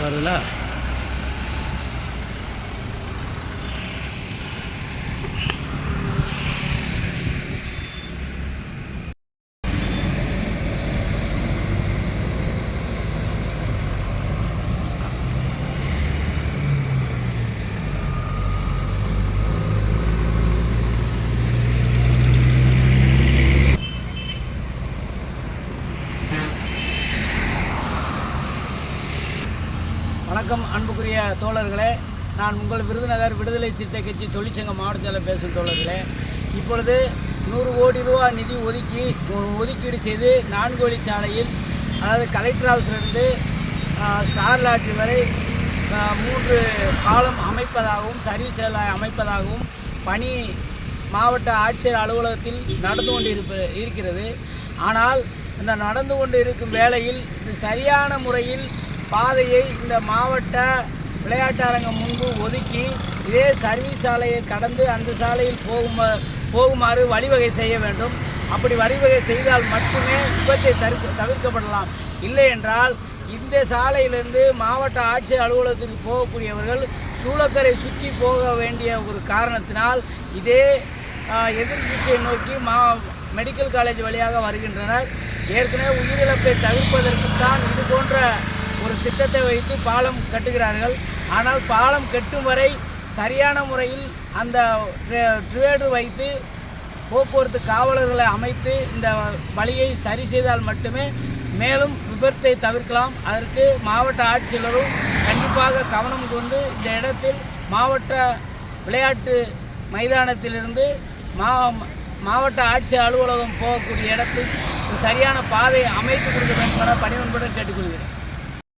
வருதுல. வணக்கம் அன்புக்குரிய தோழர்களே, நான் உங்கள் விருதுநகர் விடுதலை சிறுத்தை கட்சி தொழிற்சங்க மாவட்ட செயலர் பேசும் தோழர்களே. இப்பொழுது 100 கோடி ரூபா நிதி ஒதுக்கீடு செய்து 4 வழிச்சாலையில், அதாவது கலெக்டர் ஹவுஸிலிருந்து ஸ்டார் லாட்ரி வரை 3 பாலம் அமைப்பதாகவும் சர்வீஸ் அமைப்பதாகவும் பணி மாவட்ட ஆட்சியர் அலுவலகத்தில் நடந்து கொண்டு இருக்கிறது. ஆனால் இந்த நடந்து கொண்டு இருக்கும் வேளையில் இது சரியான முறையில் பாதையை இந்த மாவட்ட விளையாட்டு அரங்கம் முன்பு ஒதுக்கி இதே சர்வீஸ் சாலையை கடந்து அந்த சாலையில் போகுமாறு வழிவகை செய்ய வேண்டும். அப்படி வழிவகை செய்தால் மட்டுமே விபத்தை தவிர்க்கப்படலாம். இல்லை என்றால் இந்த சாலையிலிருந்து மாவட்ட ஆட்சியர் அலுவலகத்துக்கு போகக்கூடியவர்கள் சூளக்கரை சுற்றி போக வேண்டிய ஒரு காரணத்தினால் இதே எதிர்திசையை நோக்கி மெடிக்கல் காலேஜ் வழியாக வருகின்றனர். ஏற்கனவே உயிரிழப்பை தவிர்ப்பதற்குத்தான் இது போன்ற ஒரு திட்டத்தை வைத்து பாலம் கட்டுகிறார்கள். ஆனால் பாலம் கட்டும் வரை சரியான முறையில் அந்த டிவைடர் வைத்து போக்குவரத்து காவலர்களை அமைத்து இந்த வழியை சரி செய்தால் மட்டுமே மேலும் விபத்தை தவிர்க்கலாம். அதற்கு மாவட்ட ஆட்சியரும் கண்டிப்பாக கவனம் கொண்டு இந்த இடத்தில் மாவட்ட விளையாட்டு மைதானத்திலிருந்து மாவட்ட ஆட்சியர் அலுவலகம் போகக்கூடிய இடத்தில் சரியான பாதை அமைத்து கொடுக்க வேண்டும் என பணிவன்புடன் கேட்டுக்கொள்கிறேன்.